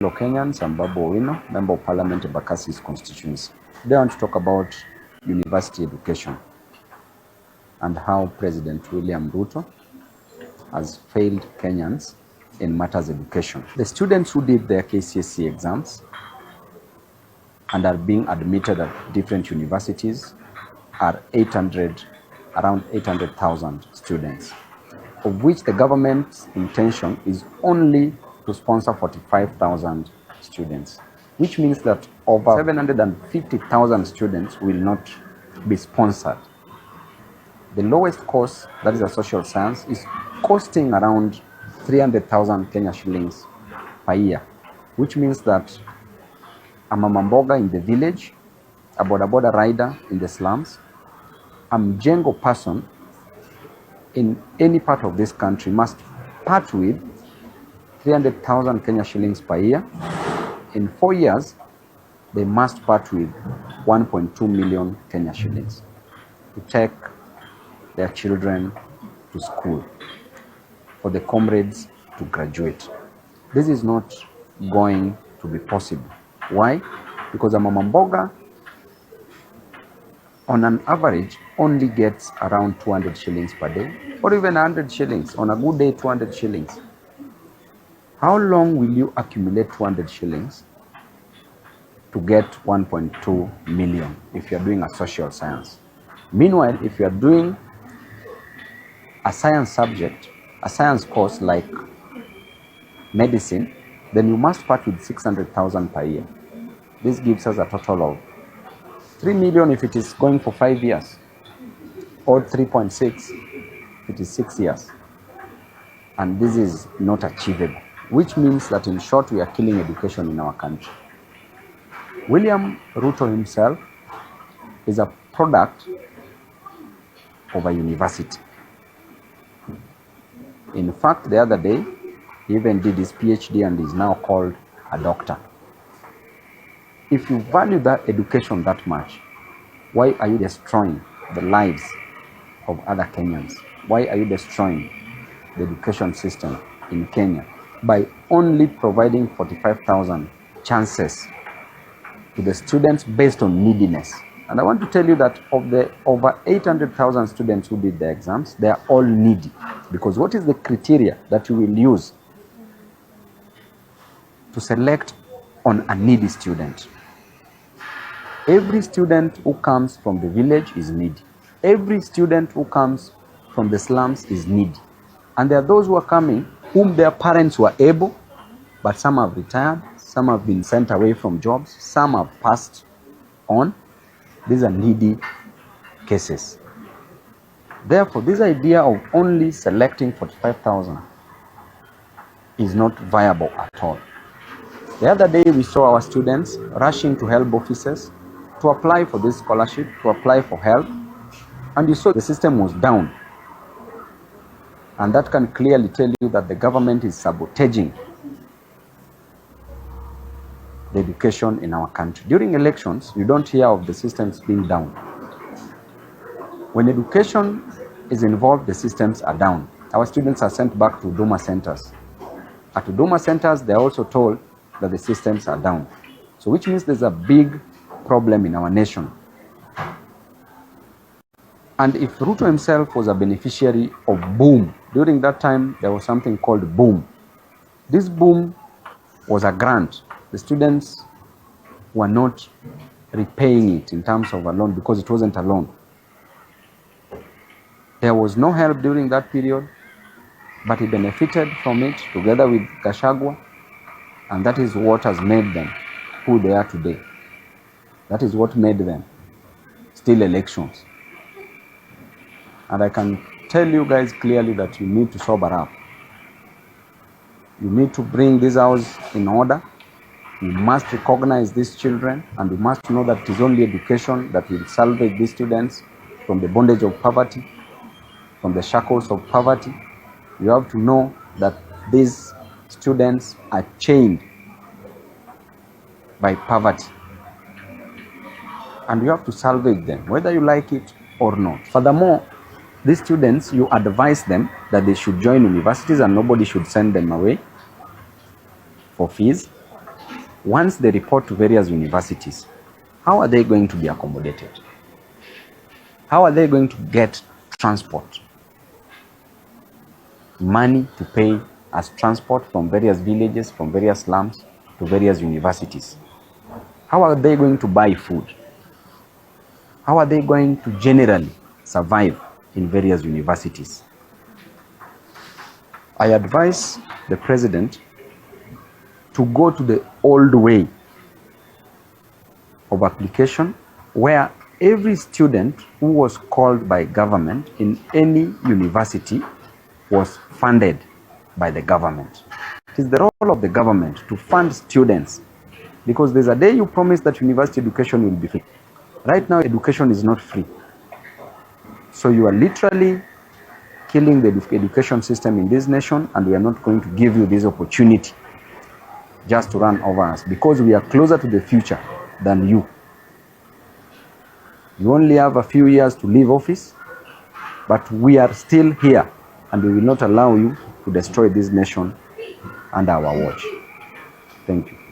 Hello Kenyans, I'm Babuowino, Member of Parliament in Bakasi's constituency. Today I want to talk about university education and how President William Ruto has failed Kenyans in matters education. The students who did their KCSE exams and are being admitted at different universities are around 800,000 students, of which the government's intention is only to sponsor 45,000 students, which means that over 750,000 students will not be sponsored. The lowest course, that is a social science, is costing around 300,000 Kenya shillings per year, which means that a mama mboga in the village, a boda rider in the slums, a mjengo person in any part of this country must part with 300,000 Kenya shillings per year. In 4 years, they must part with 1.2 million Kenya shillings to take their children to school, for the comrades to graduate. This is not going to be possible. Why? Because a mama mboga on an average only gets around 200 shillings per day, or even 100 shillings. On a good day, 200 shillings. How long will you accumulate 200 shillings to get 1.2 million if you're doing a social science? Meanwhile, if you're doing a science subject, a science course like medicine, then you must part with 600,000 per year. This gives us a total of 3 million if it is going for 5 years, or 3.6 if it is 6 years. And this is not achievable, which means that in short, we are killing education in our country. William Ruto himself is a product of a university. In fact, the other day, he even did his PhD and is now called a doctor. If you value that education that much, why are you destroying the lives of other Kenyans? Why are you destroying the education system in Kenya by only providing 45,000 chances to the students based on neediness? And I want to tell you that of the over 800,000 students who did the exams, they are all needy. Because what is the criteria that you will use to select on a needy student? Every student who comes from the village is needy. Every student who comes from the slums is needy. And there are those who are coming whom their parents were able, but some have retired, some have been sent away from jobs, some have passed on. These are needy cases. Therefore, this idea of only selecting 45,000 is not viable at all. The other day, we saw our students rushing to help offices to apply for this scholarship, to apply for help, and you saw the system was down. And that can clearly tell you that the government is sabotaging the education in our country. During elections, you don't hear of the systems being down. When education is involved, the systems are down. Our students are sent back to Huduma centers. At Huduma centers, they are also told that the systems are down. So which means there's a big problem in our nation. And if Ruto himself was a beneficiary of boom, during that time there was something called boom. This boom was a grant. The students were not repaying it in terms of a loan because it wasn't a loan. There was no help during that period, but he benefited from it together with Gachagua, and that is what has made them who they are today. That is what made them steal elections. And I can tell you guys clearly that you need to sober up. You need to bring this house in order. You must recognize these children, and you must know that it is only education that will salvage these students from the bondage of poverty, from the shackles of poverty. You have to know that these students are chained by poverty, and you have to salvage them, whether you like it or not. Furthermore, these students, you advise them that they should join universities and nobody should send them away for fees. once they report to various universities, how are they going to be accommodated? How are they going to get transport? Money to pay as transport from various villages, from various slums to various universities. How are they going to buy food? How are they going to generally survive in various universities? I advise the president to go to the old way of application, where every student who was called by government in any university was funded by the government. It is the role of the government to fund students, because there's a day you promise that university education will be free. Right now, education is not free. So you are literally killing the education system in this nation, and we are not going to give you this opportunity just to run over us, because we are closer to the future than you. You only have a few years to leave office, but we are still here, and we will not allow you to destroy this nation under our watch. Thank you.